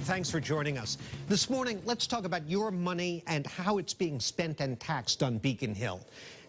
Thanks for joining us. This morning, let's talk about your money and how it's being spent and taxed on Beacon Hill.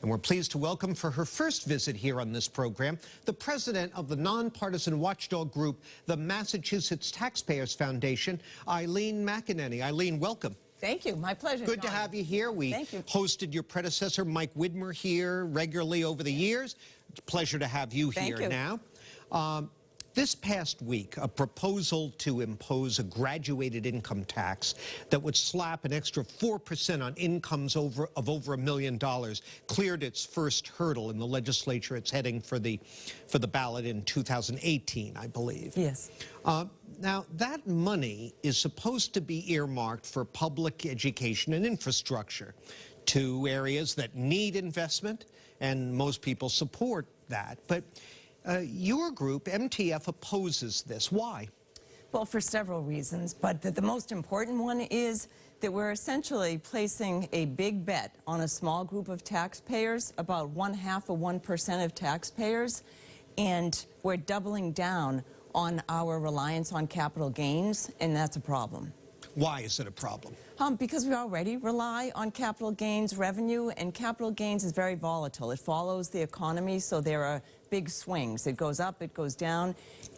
And we're pleased to welcome for her first visit here on this program, the president of the nonpartisan watchdog group, the Massachusetts Taxpayers Foundation, Eileen McAnneny. Eileen, welcome. Thank you. My pleasure. Good to have you here. We hosted your predecessor, Mike Widmer, here regularly over the years. It's a pleasure to have you here now. This past week, a proposal to impose a graduated income tax that would slap an extra 4% on incomes over $1 million cleared its first hurdle in the legislature. It's heading for the ballot in 2018, I believe. Yes. Now, that money is supposed to be earmarked for public education and infrastructure, two areas that need investment, and most people support that. But your group, MTF, opposes this. Why? Well, for several reasons, but the most important one is that we're essentially placing a big bet on a small group of taxpayers, about 0.5% of taxpayers, and we're doubling down on our reliance on capital gains, and that's a problem. Why is it a problem? Because we already rely on capital gains revenue, and capital gains is very volatile. It follows the economy, so there are big swings. It goes up, it goes down,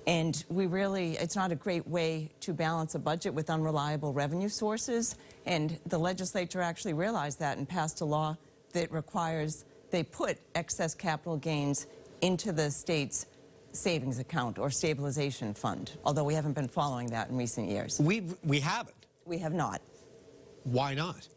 and it's not a great way to balance a budget with unreliable revenue sources. And the legislature actually realized that and passed a law that requires they put excess capital gains into the state's savings account or stabilization fund, although we haven't been following that in recent years. We haven't. We have not. Why not?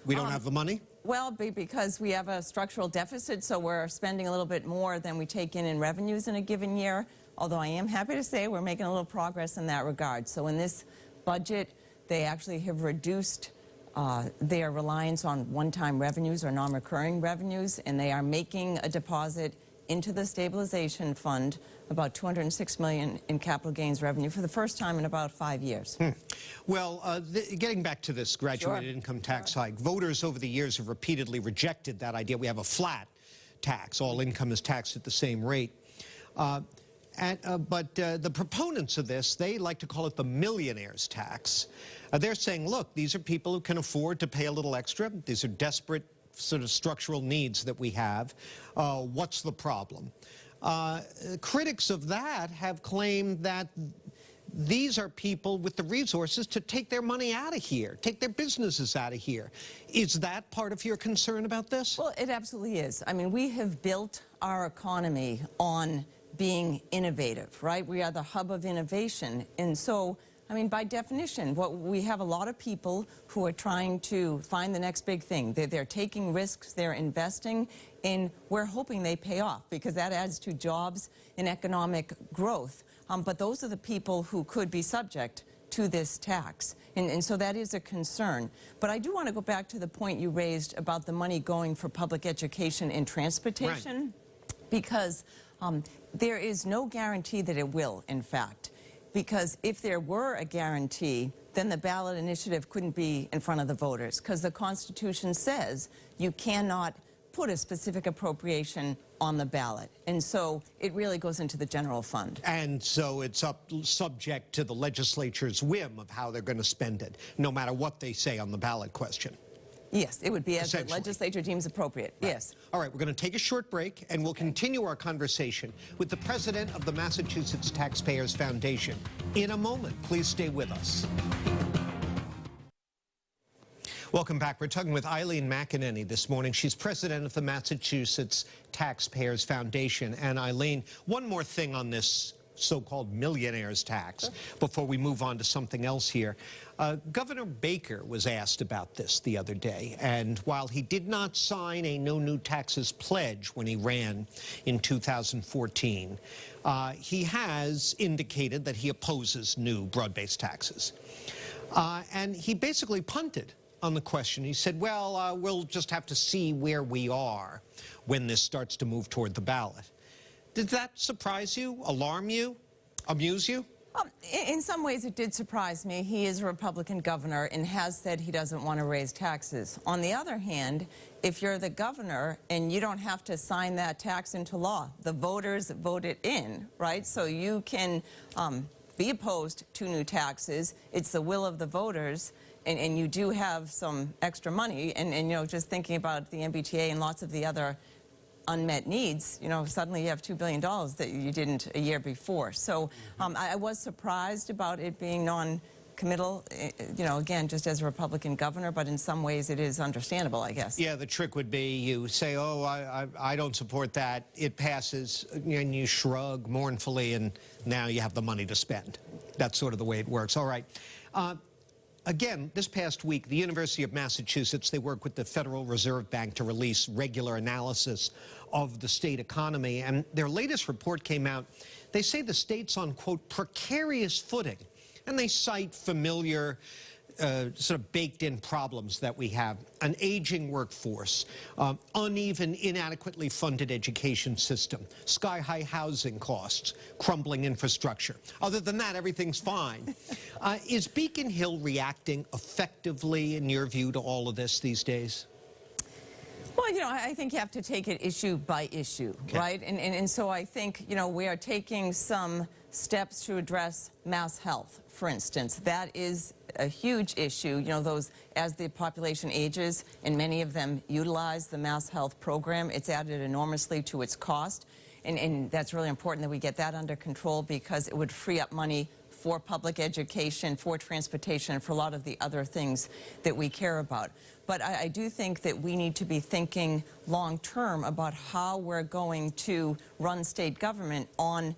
We don't have the money? Well, because we have a structural deficit, so we're spending a little bit more than we take in revenues in a given year, although I am happy to say we're making a little progress in that regard. So in this budget, they actually have reduced their reliance on one-time revenues or non-recurring revenues, and they are making a deposit into the stabilization fund, about $206 million in capital gains revenue for the first time in about 5 years. Well, getting back to this graduated income tax hike, voters over the years have repeatedly rejected that idea. We have a flat tax. All income is taxed at the same rate. But the proponents of this, they like to call it the millionaire's tax. They're saying, look, these are people who can afford to pay a little extra. These are desperate sort of structural needs that we have. What's the problem? Critics of that have claimed that these are people with the resources to take their money out of here, take their businesses out of here. Is that part of your concern about this? Well, it absolutely is. I mean, we have built our economy on being innovative, right? We are the hub of innovation. And so, I mean, by definition, we have a lot of people who are trying to find the next big thing. They're taking risks, they're investing, and we're hoping they pay off because that adds to jobs and economic growth. But those are the people who could be subject to this tax. And so that is a concern. But I do want to go back to the point you raised about the money going for public education and transportation, because there is no guarantee that it will, in fact. Because if there were a guarantee, then the ballot initiative couldn't be in front of the voters, because the Constitution says you cannot put a specific appropriation on the ballot. And so it really goes into the general fund. And so it's subject to the legislature's whim of how they're going to spend it, no matter what they say on the ballot question. Yes, it would be as the legislature deems appropriate. Right. Yes. All right, we're going to take a short break, and we'll continue our conversation with the president of the Massachusetts Taxpayers Foundation in a moment. Please stay with us. Welcome back. We're talking with Eileen McAnneny this morning. She's president of the Massachusetts Taxpayers Foundation. And Eileen, one more thing on this so-called millionaire's tax before we move on to something else here. Governor Baker was asked about this the other day, and while he did not sign a no new taxes pledge when he ran in 2014, he has indicated that he opposes new broad-based taxes. And he basically punted on the question. He said, well, we'll just have to see where we are when this starts to move toward the ballot. Did that surprise you, alarm you, amuse you? In some ways, it did surprise me. He is a Republican governor and has said he doesn't want to raise taxes. On the other hand, if you're the governor and you don't have to sign that tax into law, the voters vote it in, right? So you can be opposed to new taxes. It's the will of the voters, and you do have some extra money. And you know, just thinking about the MBTA and lots of the other unmet needs, you know, suddenly you have $2 billion that you didn't a year before. So I was surprised about it being non-committal, you know, again, just as a Republican governor, but in some ways it is understandable, I guess. Yeah, the trick would be you say, oh, I don't support that. It passes, and you shrug mournfully, and now you have the money to spend. That's sort of the way it works. All right. Again, this past week, the University of Massachusetts, they work with the Federal Reserve Bank to release regular analysis of the state economy. And their latest report came out. They say the state's on, quote, precarious footing. And they cite familiar sort of baked-in problems that we have: an aging workforce, uneven, inadequately funded education system, sky-high housing costs, crumbling infrastructure. Other than that, everything's fine. Is Beacon Hill reacting effectively, in your view, to all of this these days? Well, you know, I think you have to take it issue by issue, right? And so I think, you know, we are taking some steps to address mass health, for instance. That is a huge issue. You know, those, as the population ages, and many of them utilize the mass health program, it's added enormously to its cost. And that's really important that we get that under control, because it would free up money for public education, for transportation, and for a lot of the other things that we care about. But I do think that we need to be thinking long-term about how we're going to run state government on,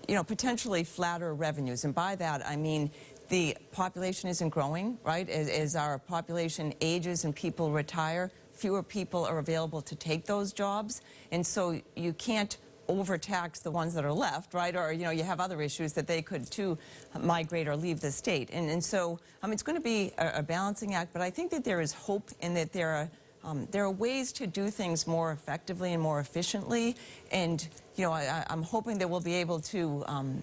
you know, potentially flatter revenues. And by that, I mean the population isn't growing, right? As our population ages and people retire, fewer people are available to take those jobs. And so you can't overtax the ones that are left, right? Or, you know, you have other issues that they could, too, migrate or leave the state. And so it's going to be a balancing act, but I think that there is hope in that there are ways to do things more effectively and more efficiently. And, you know, I'm hoping that we'll be able to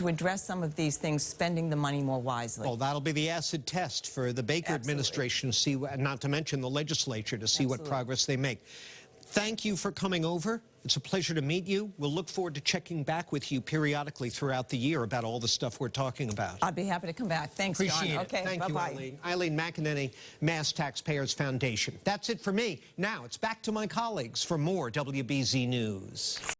address some of these things, spending the money more wisely. Well, that'll be the acid test for the Baker administration, not to mention the legislature, to see what progress they make. Thank you for coming over. It's a pleasure to meet you. We'll look forward to checking back with you periodically throughout the year about all the stuff we're talking about. I'd be happy to come back. Thanks, John. Appreciate it. Okay, Thank you, Eileen. Eileen McAnneny, Mass Taxpayers Foundation. That's it for me. Now it's back to my colleagues for more WBZ News.